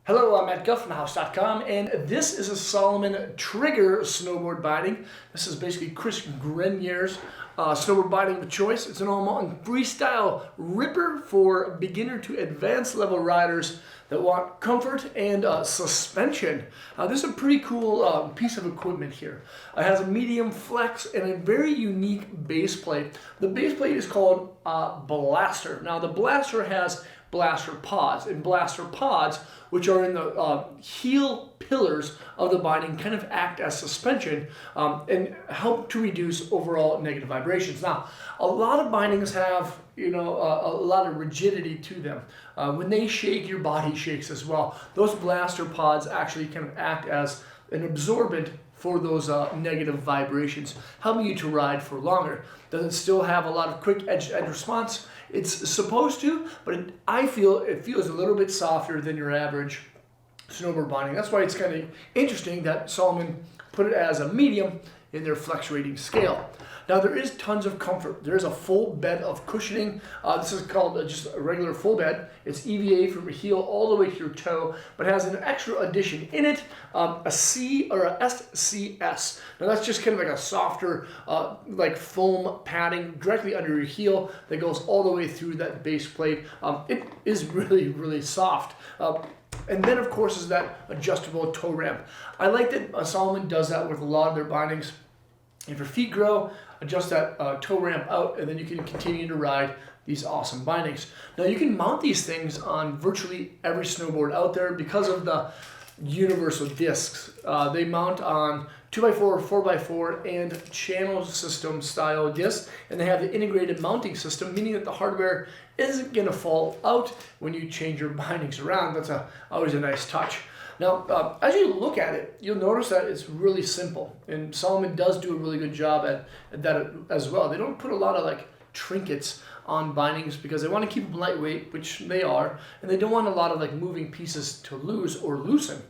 Hello, I'm Matt Guff from House.com, and this is a Salomon trigger snowboard binding. This is basically Chris Grenier's snowboard binding of choice. It's an all-mountain freestyle ripper for beginner to advanced level riders that want comfort and suspension. This is a pretty cool piece of equipment here. It has a medium flex and a very unique base plate. The base plate is called Blaster. Now the Blaster has blaster pods, and blaster pods, which are in the heel pillars of the binding, kind of act as suspension and help to reduce overall negative vibrations. Now, a lot of bindings have, a lot of rigidity to them. When they shake, your body shakes as well. Those blaster pods actually kind of act as an absorbent for those negative vibrations, helping you to ride for longer. Does it still have a lot of quick edge-to-edge response? It's supposed to, but I feel it feels a little bit softer than your average snowboard binding. That's why it's kind of interesting that Salomon put it as a medium in their flex rating scale. Now there is tons of comfort. There is a full bed of cushioning. This is called just a regular full bed. It's EVA from your heel all the way to your toe, but has an extra addition in it, a C or a SCS. Now that's just kind of like a softer, like foam padding directly under your heel that goes all the way through that base plate. It is really, really soft. And then, of course, is that adjustable toe ramp. I like that Salomon does that with a lot of their bindings. If your feet grow, adjust that toe ramp out, and then you can continue to ride these awesome bindings. Now, you can mount these things on virtually every snowboard out there because of the universal discs. They mount on 2x4, 4x4, and channel system style discs, and they have the integrated mounting system, meaning that the hardware isn't going to fall out when you change your bindings around. That's always a nice touch. Now, as you look at it, you'll notice that it's really simple, and Salomon does do a really good job at that as well. They don't put a lot of like trinkets on bindings because they want to keep them lightweight, which they are, and they don't want a lot of like moving pieces to lose or loosen.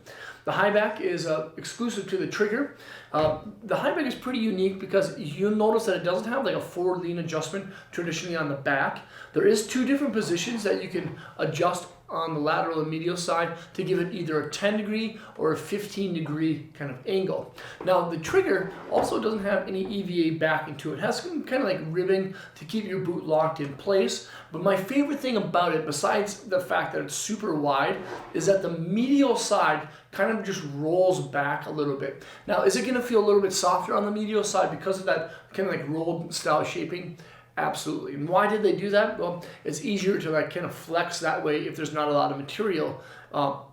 The high back is exclusive to the trigger. The high back is pretty unique because you'll notice that it doesn't have like a forward lean adjustment traditionally on the back. There is two different positions that you can adjust on the lateral and medial side to give it either a 10-degree or a 15-degree kind of angle. Now the trigger also doesn't have any EVA backing to it. It has some kind of like ribbing to keep your boot locked in place. But my favorite thing about it, besides the fact that it's super wide, is that the medial side kind of just rolls back a little bit. Now, is it going to feel a little bit softer on the medial side because of that kind of like rolled style shaping? Absolutely. And why did they do that? Well, it's easier to like kind of flex that way if there's not a lot of material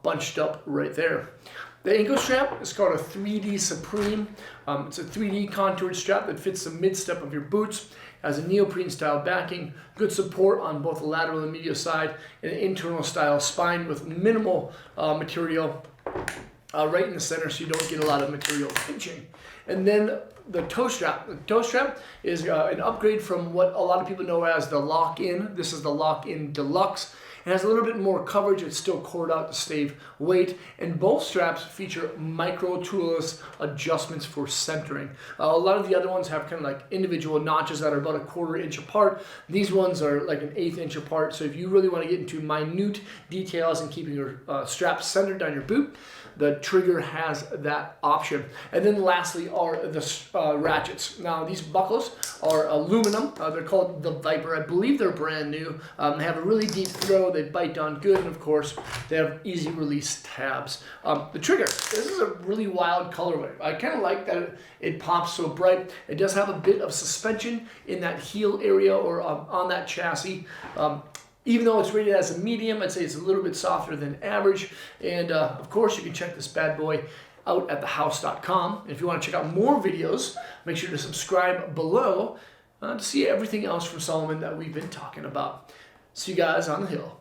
bunched up right there. The ankle strap is called a 3D Supreme. It's a 3D contoured strap that fits the mid-step of your boots. Has a neoprene style backing, good support on both the lateral and medial side, and an internal style spine with minimal material right in the center so you don't get a lot of material pinching. And then the toe strap. The toe strap is an upgrade from what a lot of people know as the lock-in. This is the lock-in deluxe. It has a little bit more coverage. It's still cored out to save weight. And both straps feature micro toolless adjustments for centering. A lot of the other ones have kind of like individual notches that are about a 1/4 inch apart. These ones are like an 1/8 inch apart. So if you really want to get into minute details and keeping your straps centered on your boot, the trigger has that option. And then lastly are the ratchets. Now these buckles are aluminum. They're called the Viper. I believe they're brand new. They have a really deep throw. They bite down good, and of course they have easy release tabs. The trigger, this is a really wild colorway. I kind of like that it pops so bright. It does have a bit of suspension in that heel area or on that chassis. Even though it's rated as a medium, I'd say it's a little bit softer than average. And of course, you can check this bad boy out at thehouse.com. And if you want to check out more videos, make sure to subscribe below to see everything else from Salomon that we've been talking about. See you guys on the hill.